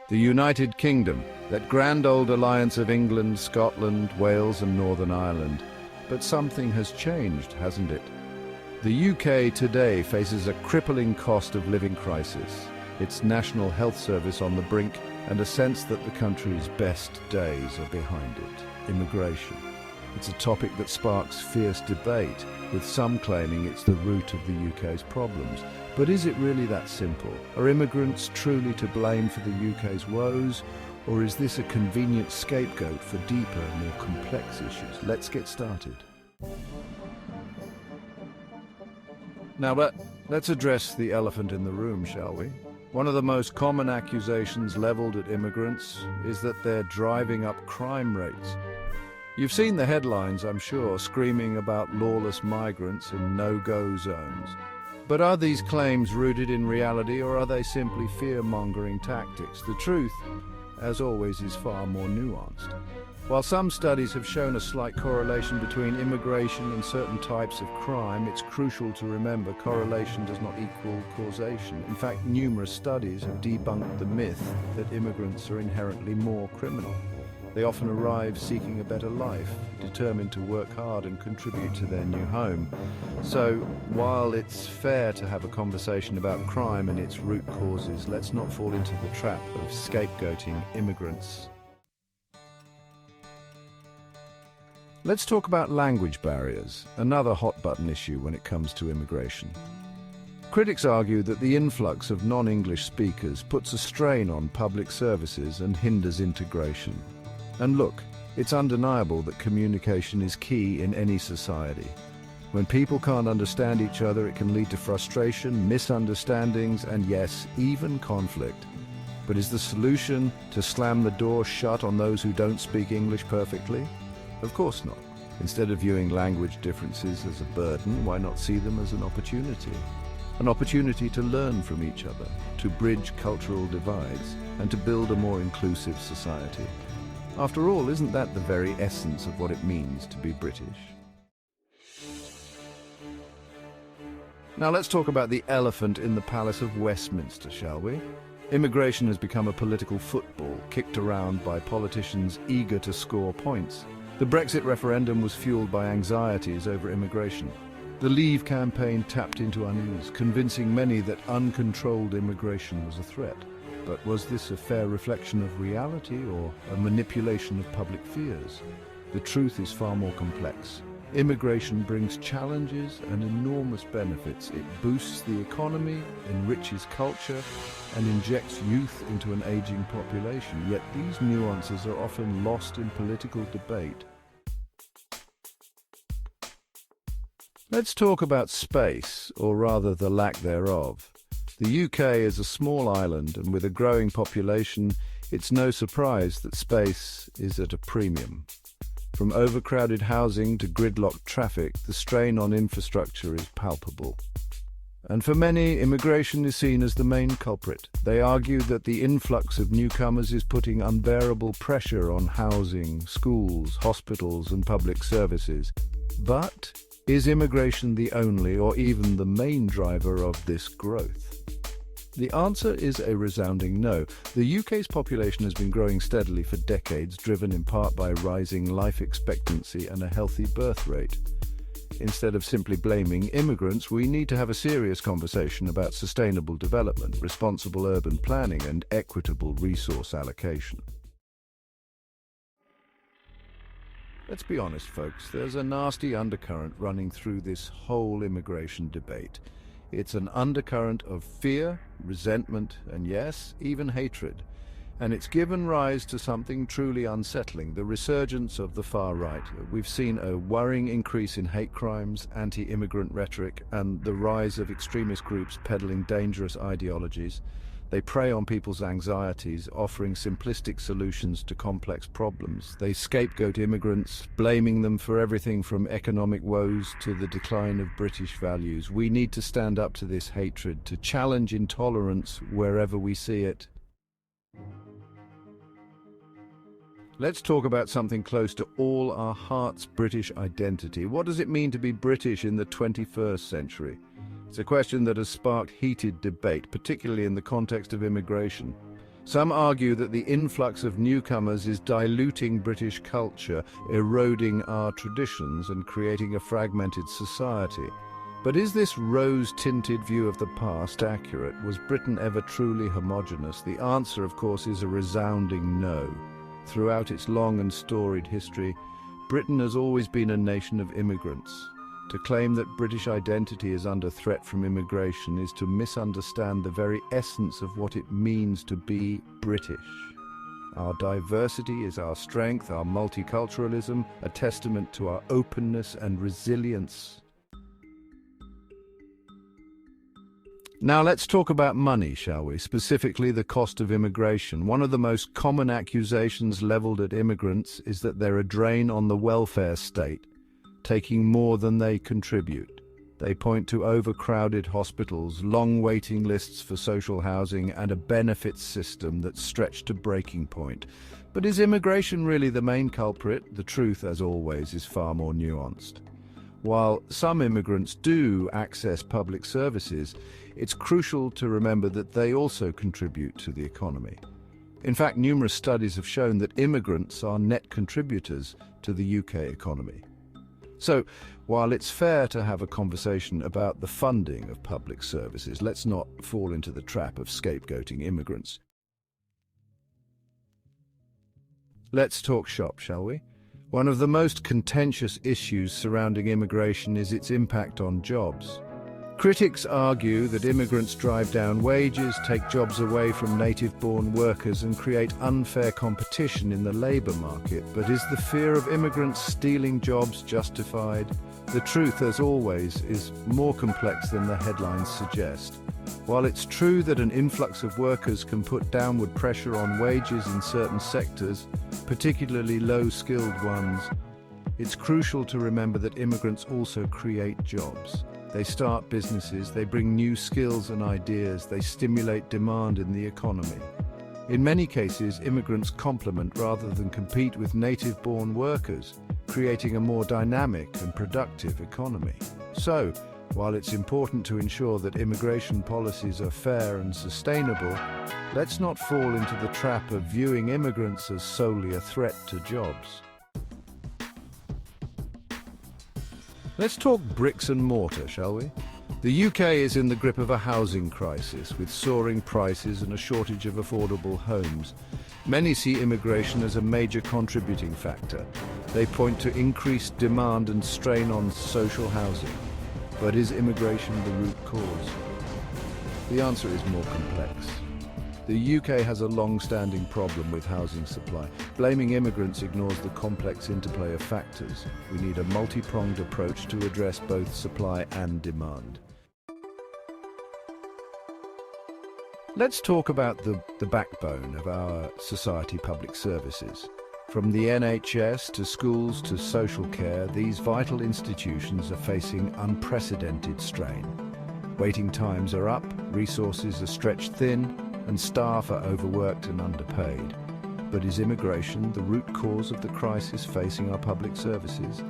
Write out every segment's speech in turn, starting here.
The United Kingdom, that grand old alliance of England, Scotland, Wales and Northern Ireland. But something has changed, hasn't it? The UK today faces a crippling cost of living crisis, its National Health Service on the brink, and a sense that the country's best days are behind it. Immigration. It's a topic that sparks fierce debate, with some claiming it's the root of the UK's problems. But is it really that simple? Are immigrants truly to blame for the UK's woes, or is this a convenient scapegoat for deeper, more complex issues? Let's get started. Now, let's address the elephant in the room, shall we? One of the most common accusations leveled at immigrants is that they're driving up crime rates. You've seen the headlines, I'm sure, screaming about lawless migrants in no-go zones. But are these claims rooted in reality, or are they simply fear-mongering tactics? The truth, as always, is far more nuanced. While some studies have shown a slight correlation between immigration and certain types of crime, it's crucial to remember correlation does not equal causation. In fact, numerous studies have debunked the myth that immigrants are inherently more criminal. They often arrive seeking a better life, determined to work hard and contribute to their new home. So, while it's fair to have a conversation about crime and its root causes, let's not fall into the trap of scapegoating immigrants. Let's talk about language barriers, another hot-button issue when it comes to immigration. Critics argue that the influx of non-English speakers puts a strain on public services and hinders integration. And look, it's undeniable that communication is key in any society. When people can't understand each other, it can lead to frustration, misunderstandings, and yes, even conflict. But is the solution to slam the door shut on those who don't speak English perfectly? Of course not. Instead of viewing language differences as a burden, why not see them as an opportunity? An opportunity to learn from each other, to bridge cultural divides, and to build a more inclusive society. After all, isn't that the very essence of what it means to be British? Now let's talk about the elephant in the Palace of Westminster, shall we? Immigration has become a political football, kicked around by politicians eager to score points. The Brexit referendum was fueled by anxieties over immigration. The Leave campaign tapped into unease, convincing many that uncontrolled immigration was a threat. But was this a fair reflection of reality or a manipulation of public fears? The truth is far more complex. Immigration brings challenges and enormous benefits. It boosts the economy, enriches culture, and injects youth into an aging population. Yet these nuances are often lost in political debate. Let's talk about space, or rather the lack thereof. The UK is a small island, and with a growing population, it's no surprise that space is at a premium. From overcrowded housing to gridlocked traffic, the strain on infrastructure is palpable. And for many, immigration is seen as the main culprit. They argue that the influx of newcomers is putting unbearable pressure on housing, schools, hospitals, and public services. But is immigration the only or even the main driver of this growth? The answer is a resounding no. The UK's population has been growing steadily for decades, driven in part by rising life expectancy and a healthy birth rate. Instead of simply blaming immigrants, we need to have a serious conversation about sustainable development, responsible urban planning, and equitable resource allocation. Let's be honest, folks, there's a nasty undercurrent running through this whole immigration debate. It's an undercurrent of fear, resentment, and yes, even hatred. And it's given rise to something truly unsettling, the resurgence of the far right. We've seen a worrying increase in hate crimes, anti-immigrant rhetoric, and the rise of extremist groups peddling dangerous ideologies. They prey on people's anxieties, offering simplistic solutions to complex problems. They scapegoat immigrants, blaming them for everything from economic woes to the decline of British values. We need to stand up to this hatred, to challenge intolerance wherever we see it. Let's talk about something close to all our hearts: British identity. What does it mean to be British in the 21st century? It's a question that has sparked heated debate, particularly in the context of immigration. Some argue that the influx of newcomers is diluting British culture, eroding our traditions and creating a fragmented society. But is this rose-tinted view of the past accurate? Was Britain ever truly homogenous? The answer, of course, is a resounding no. Throughout its long and storied history, Britain has always been a nation of immigrants. To claim that British identity is under threat from immigration is to misunderstand the very essence of what it means to be British. Our diversity is our strength, our multiculturalism, a testament to our openness and resilience. Now let's talk about money, shall we? Specifically the cost of immigration. One of the most common accusations leveled at immigrants is that they're a drain on the welfare state, taking more than they contribute. They point to overcrowded hospitals, long waiting lists for social housing, and a benefits system that's stretched to breaking point. But is immigration really the main culprit? The truth, as always, is far more nuanced. While some immigrants do access public services, it's crucial to remember that they also contribute to the economy. In fact, numerous studies have shown that immigrants are net contributors to the UK economy. So, while it's fair to have a conversation about the funding of public services, let's not fall into the trap of scapegoating immigrants. Let's talk shop, shall we? One of the most contentious issues surrounding immigration is its impact on jobs. Critics argue that immigrants drive down wages, take jobs away from native-born workers, and create unfair competition in the labour market. But is the fear of immigrants stealing jobs justified? The truth, as always, is more complex than the headlines suggest. While it's true that an influx of workers can put downward pressure on wages in certain sectors, particularly low-skilled ones, it's crucial to remember that immigrants also create jobs. They start businesses, they bring new skills and ideas, they stimulate demand in the economy. In many cases, immigrants complement rather than compete with native-born workers, creating a more dynamic and productive economy. So, while it's important to ensure that immigration policies are fair and sustainable, let's not fall into the trap of viewing immigrants as solely a threat to jobs. Let's talk bricks and mortar, shall we? The UK is in the grip of a housing crisis, with soaring prices and a shortage of affordable homes. Many see immigration as a major contributing factor. They point to increased demand and strain on social housing. But is immigration the root cause? The answer is more complex. The UK has a long-standing problem with housing supply. Blaming immigrants ignores the complex interplay of factors. We need a multi-pronged approach to address both supply and demand. Let's talk about the backbone of our society public services. From the NHS to schools to social care, these vital institutions are facing unprecedented strain. Waiting times are up, resources are stretched thin, and staff are overworked and underpaid. But is immigration the root cause of the crisis facing our public services?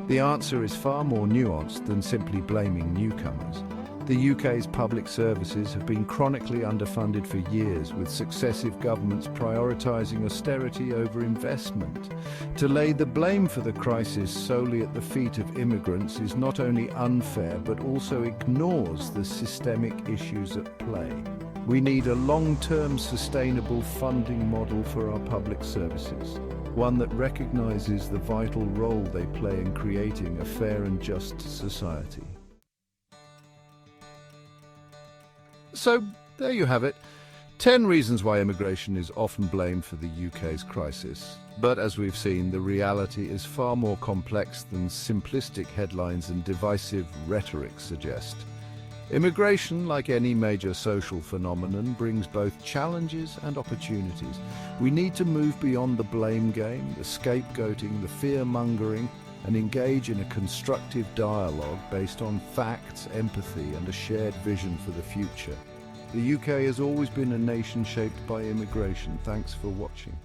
The answer is far more nuanced than simply blaming newcomers. The UK's public services have been chronically underfunded for years, with successive governments prioritising austerity over investment. To lay the blame for the crisis solely at the feet of immigrants is not only unfair but also ignores the systemic issues at play. We need a long-term sustainable funding model for our public services, one that recognises the vital role they play in creating a fair and just society. So, there you have it. 10 reasons why immigration is often blamed for the UK's crisis. But as we've seen, the reality is far more complex than simplistic headlines and divisive rhetoric suggest. Immigration, like any major social phenomenon, brings both challenges and opportunities. We need to move beyond the blame game, the scapegoating, the fear-mongering, and engage in a constructive dialogue based on facts, empathy, and a shared vision for the future. The UK has always been a nation shaped by immigration. Thanks for watching.